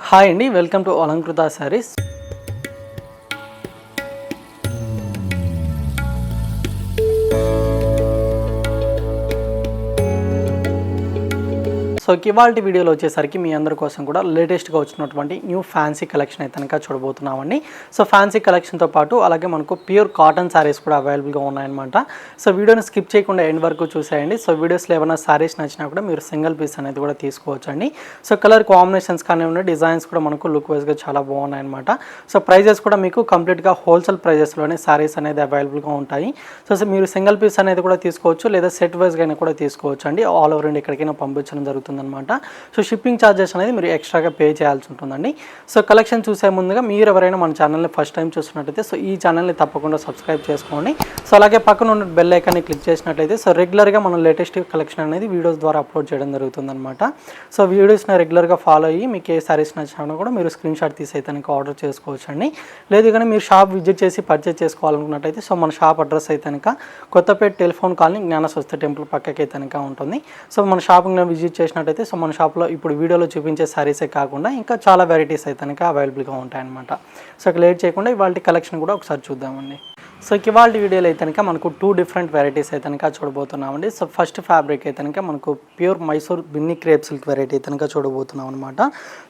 Hi అండి, welcome to Alankrita saris. So ఇవాల్టి వీడియోలో వచ్చేసరికి మీ అందరి కోసం కూడా లేటెస్ట్గా వచ్చినటువంటి న్యూ ఫ్యాన్సీ కలెక్షన్ అయితే కనుక చూడబోతున్నామండి. సో ఫ్యాన్సీ కలెక్షన్తో పాటు అలాగే మనకు ప్యూర్ కాటన్ శారీస్ కూడా అవైలబుల్గా ఉన్నాయన్నమాట. సో వీడియోని స్కిప్ చేయకుండా ఎండ్ వరకు చూసేయండి. సో వీడియోస్లో ఏమైనా శారీస్ నచ్చినా కూడా మీరు సింగిల్ పీస్ అనేది కూడా తీసుకోవచ్చండి. సో కలర్ కాంబినేషన్స్ కానివ్వండి, డిజైన్స్ కూడా మనకు లుక్ వైజ్గా చాలా బాగున్నాయన్నమాట. సో ప్రైజెస్ కూడా మీకు కంప్లీట్గా హోల్సేల్ ప్రైజెస్లోనే శారీస్ అనేది అవైలబుల్గా ఉంటాయి. సో మీరు సింగిల్ పీస్ అనేది కూడా తీసుకోవచ్చు, లేదా సెట్ వైజ్గా కూడా తీసుకోవచ్చు అండి. ఆల్ ఓవర్ ఇండియా ఎక్కడికైనా పంపించడం జరుగుతుంది అనమాట. సో షిప్పింగ్ ఛార్జెస్ అనేది మీరు ఎక్స్ట్రాగా పే చేయాల్సి ఉంటుందండి. సో కలెక్షన్ చూసే ముందుగా మీరు ఎవరైనా మన ఛానల్ని ఫస్ట్ టైం చూస్తున్నట్టయితే సో ఈ ఛానల్ని తప్పకుండా సబ్స్క్రైబ్ చేసుకోండి. సో అలాగే పక్కన ఉన్న బెల్ ఐకాన్ని క్లిక్ చేసినట్లయితే సో రెగ్యులర్గా మనం లేటెస్ట్ కలెక్షన్ అనేది వీడియోస్ ద్వారా అప్లోడ్ చేయడం జరుగుతుందన్నమాట. సో వీడియోస్ని రెగ్యులర్గా ఫాలో అయ్యి మీకు ఏ సారీస్ నచ్చినా కూడా మీరు స్క్రీన్ షాట్ తీసి అయితే ఆర్డర్ చేసుకోవచ్చు అండి. లేదు కానీ మీరు షాప్ విజిట్ చేసి పర్చేస్ చేసుకోవాలనుకున్నట్టయితే సో మన షాప్ అడ్రస్ అయితే కొత్తపేట టెలిఫోన్ కాలనీ జ్ఞానస్వస్తి టెంపుల్ పక్కకి అయితే ఉంటుంది. సో మన షాప్ని విజిట్ చేసినట్టయితే సో మన షాప్లో ఇప్పుడు వీడియోలో చూపించే శారీసే కాకుండా ఇంకా చాలా వెరైటీస్ అయితే అవైలబుల్గా ఉంటాయన్నమాట. సో లేట్ చేయకుండా ఇవాళ కలెక్షన్ కూడా ఒకసారి చూద్దామండి. సో ఇవాళ వీడియోలో అయితే మనకు 2 డిఫరెంట్ వెరైటీస్ అయితే చూడబోతున్నామండి. సో ఫస్ట్ ఫ్యాబ్రిక్ అయితే మనకు pure Mysore Binny crepe silk variety అయితే చూడబోతున్నాం అనమాట.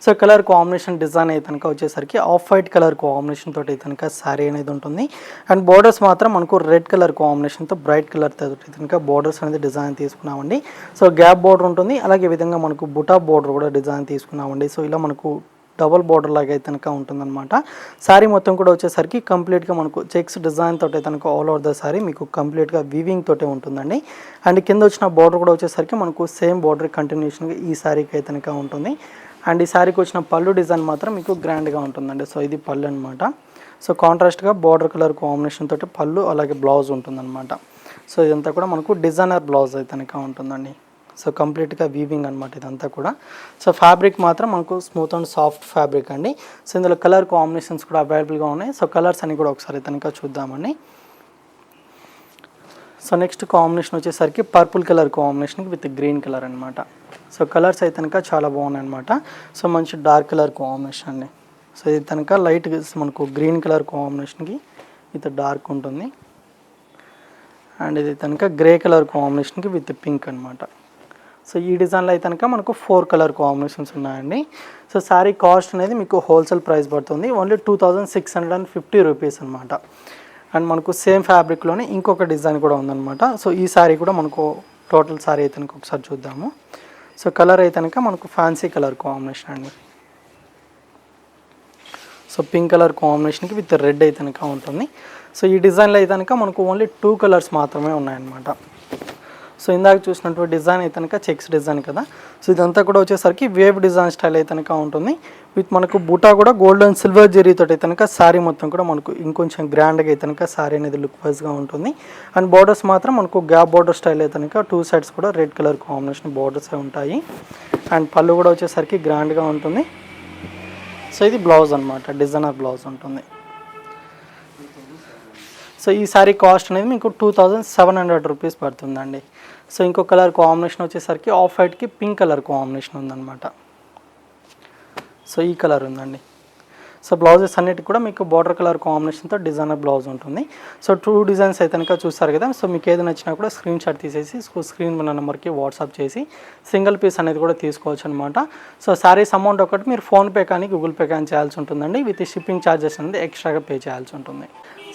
సో కలర్ కాంబినేషన్ డిజైన్ అయితే వచ్చేసరికి ఆఫ్ వైట్ కలర్ కాంబినేషన్ తోటి అయితే శారీ అనేది ఉంటుంది. అండ్ బోర్డర్స్ మాత్రం మనకు రెడ్ కలర్ కాంబినేషన్తో బ్రైట్ కలర్ తోటి బోర్డర్స్ అనేది డిజైన్ తీసుకున్నామండి. సో గ్యాప్ బోర్డర్ ఉంటుంది, అలాగే విధంగా మనకు బుటా బోర్డర్ కూడా డిజైన్ తీసుకున్నామండి. సో ఇలా మనకు డబుల్ బోర్డర్ లాగా అయితే ఉంటుందన్నమాట. శారీ మొత్తం కూడా వచ్చేసరికి కంప్లీట్గా మనకు చెక్స్ డిజైన్ తోటి అయితే ఆల్ ఓవర్ ద శారీ మీకు కంప్లీట్గా వీవింగ్ తోటే ఉంటుందండి. అండ్ కింద వచ్చిన బోర్డర్ కూడా వచ్చేసరికి మనకు సేమ్ బోర్డర్ కంటిన్యూషన్గా ఈ శారీకి అయితే ఉంటుంది. అండ్ ఈ శారీకి వచ్చిన పళ్ళు డిజైన్ మాత్రం మీకు గ్రాండ్గా ఉంటుందండి. సో ఇది పళ్ళు అనమాట. సో కాంట్రాస్ట్గా బోర్డర్ కలర్ కాంబినేషన్ తోటి పళ్ళు అలాగే బ్లౌజ్ ఉంటుందన్నమాట. సో ఇదంతా కూడా మనకు డిజైనర్ బ్లౌజ్ అయితే ఉంటుందండి. సో కంప్లీట్గా వీవింగ్ అనమాట ఇదంతా కూడా. సో ఫ్యాబ్రిక్ మాత్రం మనకు స్మూత్ అండ్ సాఫ్ట్ ఫ్యాబ్రిక్ అండి. సో ఇందులో కలర్ కాంబినేషన్స్ కూడా అవైలబుల్గా ఉన్నాయి. సో కలర్స్ అన్ని కూడా ఒకసారి చూద్దామండి. సో నెక్స్ట్ కాంబినేషన్ వచ్చేసరికి పర్పుల్ కలర్ కాంబినేషన్కి విత్ గ్రీన్ కలర్ అనమాట. సో కలర్స్ అయితే చాలా బాగున్నాయి అనమాట. సో మంచి డార్క్ కలర్ కాంబినేషన్ అండి. సో ఇది లైట్ మనకు గ్రీన్ కలర్ కాంబినేషన్కి విత్ డార్క్ ఉంటుంది. అండ్ ఇది గ్రే కలర్ కాంబినేషన్కి విత్ పింక్ అనమాట. సో ఈ డిజైన్లో అయితే మనకు 4 కలర్ కాంబినేషన్స్ ఉన్నాయండి. సో శారీ కాస్ట్ అనేది మీకు హోల్సేల్ ప్రైస్ పడుతుంది, ఓన్లీ 2650 రూపీస్ అనమాట. అండ్ మనకు సేమ్ ఫ్యాబ్రిక్లోనే ఇంకొక డిజైన్ కూడా ఉందన్నమాట. సో ఈ శారీ కూడా మనకు టోటల్ శారీ అయితే ఒకసారి చూద్దాము. సో కలర్ అయితే మనకు ఫ్యాన్సీ కలర్ కాంబినేషన్ అండి. సో పింక్ కలర్ కాంబినేషన్కి విత్ రెడ్ అయితే ఉంటుంది. సో ఈ డిజైన్లో అయితే మనకు ఓన్లీ 2 కలర్స్ మాత్రమే ఉన్నాయన్నమాట. సో ఇందాక చూసినటువంటి డిజైన్ అయితే చెక్స్ డిజైన్ కదా. సో ఇదంతా కూడా వచ్చేసరికి వేవ్ డిజైన్ స్టైల్ అయితే ఉంటుంది. విత్ మనకు బూటా కూడా గోల్డ్ అండ్ సిల్వర్ జెరీతో అయితే శారీ మొత్తం కూడా మనకు ఇంకొంచెం గ్రాండ్గా అయితే శారీ అనేది లుక్ వైజ్గా ఉంటుంది. అండ్ బోర్డర్స్ మాత్రం మనకు గ్యాప్ బోర్డర్ స్టైల్ అయితే 2 సైడ్స్ కూడా రెడ్ కలర్ కాంబినేషన్ బోర్డర్స్ ఉంటాయి. అండ్ పళ్ళు కూడా వచ్చేసరికి గ్రాండ్గా ఉంటుంది. సో ఇది బ్లౌజ్ అనమాట, డిజైనర్ బ్లౌజ్ ఉంటుంది. సో ఈ శారీ కాస్ట్ అనేది మీకు 2700 రూపీస్ పడుతుందండి. సో ఇంకో కలర్ కాంబినేషన్ వచ్చేసరికి ఆఫ్ వైట్కి పింక్ కలర్ కాంబినేషన్ ఉందన్నమాట. సో ఈ కలర్ ఉందండి. సో బ్లౌజెస్ అన్నిటికి కూడా మీకు బార్డర్ కలర్ కాంబినేషన్తో డిజైనర్ బ్లౌజ్ ఉంటుంది. సో 2 డిజైన్స్ అయితే చూస్తారు కదా. సో మీకు ఏది నచ్చినా కూడా స్క్రీన్ షాట్ తీసేసి స్క్రీన్ ఉన్న నెంబర్కి వాట్సాప్ చేసి సింగిల్ పీస్ అనేది కూడా తీసుకోవచ్చు అనమాట. సో శారీస్ అమౌంట్ ఒకటి మీరు ఫోన్పే కానీ గూగుల్ పే కానీ చేయాల్సి ఉంటుందండి. విత్ షిప్పింగ్ ఛార్జెస్ అనేది ఎక్స్ట్రాగా పే చేయాల్సి ఉంటుంది.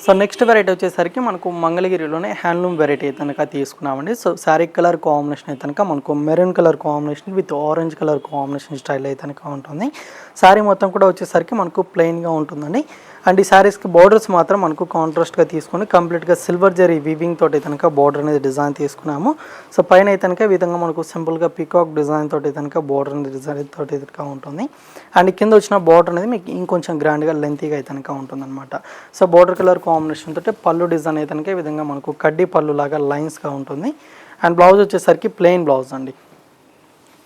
సో నెక్స్ట్ వెరైటీ వచ్చేసరికి మనకు మంగళగిరిలోనే హ్యాండ్లూమ్ వెరైటీ అయితే తీసుకున్నామండి. సో శారీ కలర్ కాంబినేషన్ అయితే మనకు maroon colour combination with orange colour combination style అయితే ఉంటుంది. శారీ మొత్తం కూడా వచ్చేసరికి మనకు ప్లెయిన్గా ఉంటుందండి. అండ్ ఈ శారీస్కి బోర్డర్స్ మాత్రం మనకు కాంట్రాస్ట్గా తీసుకొని కంప్లీట్గా సిల్వర్ జరీ వీవింగ్ తోటి అయితే బోర్డర్ అనేది డిజైన్ తీసుకున్నాము. సో పైన అయితే విధంగా మనకు సింపుల్గా పీకాక్ డిజైన్ తోటి అయితే బోర్డర్ అనేది డిజైన్ తోటి అయితే ఉంటుంది. అండ్ కింద వచ్చిన బోర్డర్ అనేది మీకు ఇంకొంచెం గ్రాండ్గా లెంతీగా అయితే ఉంటుంది అనమాట. సో బోర్డర్ కలర్ కాంబినేషన్ తోటి పళ్ళు డిజైన్ అయితే విధంగా మనకు కడ్డీ పళ్ళు లాగా లైన్స్గా ఉంటుంది. అండ్ బ్లౌజ్ వచ్చేసరికి ప్లెయిన్ బ్లౌజ్ అండి.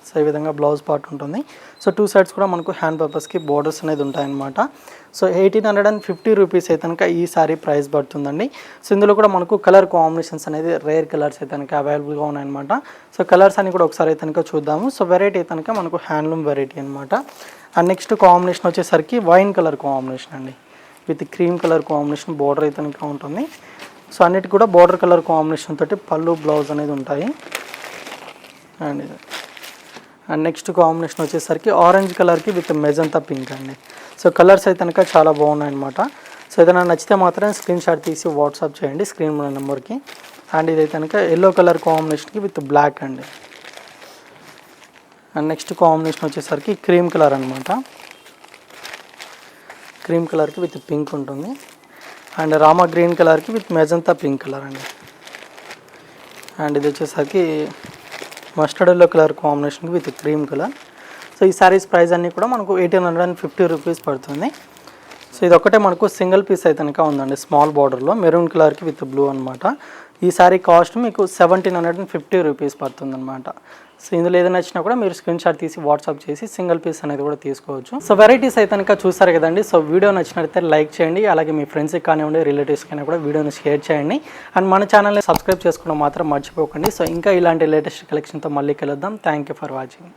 సో ఈ విధంగా బ్లౌజ్ పార్ట్ ఉంటుంది. సో 2 సైడ్స్ కూడా మనకు హ్యాండ్ పర్పస్కి బోర్డర్స్ అనేది ఉంటాయన్నమాట. సో 1850 రూపీస్ అయితే ఈ సారీ ప్రైస్ పడుతుందండి. సో ఇందులో కూడా మనకు కలర్ కాంబినేషన్స్ అనేది రేర్ కలర్స్ అయితే అవైలబుల్గా ఉన్నాయన్నమాట. సో కలర్స్ అని కూడా ఒకసారి అయితే చూద్దాము. సో వెరైటీ అయితే మనకు హ్యాండ్లూమ్ వెరైటీ అనమాట. అండ్ నెక్స్ట్ కాంబినేషన్ వచ్చేసరికి వైన్ కలర్ కాంబినేషన్ అండి, with cream colour combination border అయితే ఇంకా ఉంటుంది. సో అన్నిటి కూడా బోర్డర్ కలర్ కాంబినేషన్ తోటి పళ్ళు బ్లౌజ్ అనేది ఉంటాయి. అండ్ ఇది అండ్ నెక్స్ట్ కాంబినేషన్ వచ్చేసరికి ఆరెంజ్ కలర్కి విత్ మెజంతా పింక్ అండి. సో కలర్స్ అయితే కనుక చాలా బాగున్నాయి అనమాట. సో ఏదైనా నచ్చితే మాత్రం స్క్రీన్ షాట్ తీసి వాట్సాప్ చేయండి స్క్రీన్ ఉన్న నెంబర్కి. అండ్ ఇదైతే కనుక ఎల్లో కలర్ కాంబినేషన్కి విత్ బ్లాక్ అండి. అండ్ నెక్స్ట్ కాంబినేషన్ వచ్చేసరికి క్రీమ్ కలర్ అనమాట, క్రీమ్ కలర్కి విత్ పింక్ ఉంటుంది. అండ్ రామా గ్రీన్ కలర్కి విత్ మెజంతా పింక్ కలర్ అండి. అండ్ ఇది వచ్చేసరికి మస్టర్డ్ ఎల్లో కలర్ కాంబినేషన్కి విత్ క్రీమ్ కలర్. సో ఈ శారీస్ ప్రైస్ అన్నీ కూడా మనకు 1850 రూపీస్ పడుతుంది. సో ఇది ఒకటే మనకు సింగిల్ పీస్ అయితే కనుక ఉందండి, స్మాల్ బార్డర్లో మెరూన్ కలర్కి విత్ బ్లూ అనమాట. ఈ శారీ కాస్ట్ మీకు 1750 రూపీస్ పడుతుంది అనమాట. సో ఇందులో ఏదైనా నచ్చినా కూడా మీరు స్క్రీన్ షాట్ తీసి వాట్సాప్ చేసి సింగిల్ పీస్ అనేది కూడా తీసుకోవచ్చు. సో వెరైటీస్ అయితే కనుక చూస్తారు కదండి. సో వీడియో నచ్చినట్లయితే లైక్ చేయండి, అలాగే మీ ఫ్రెండ్స్కి కానివ్వండి రిలేటివ్స్కి కానీ కూడా వీడియోని షేర్ చేయండి. అండ్ మన ఛానల్ని సబ్స్క్రైబ్ చేసుకోవడం మాత్రం మర్చిపోకండి. సో ఇంకా ఇలాంటి లేటెస్ట్ కలెక్షన్తో మళ్ళీ కలుద్దాం. Thank you for watching.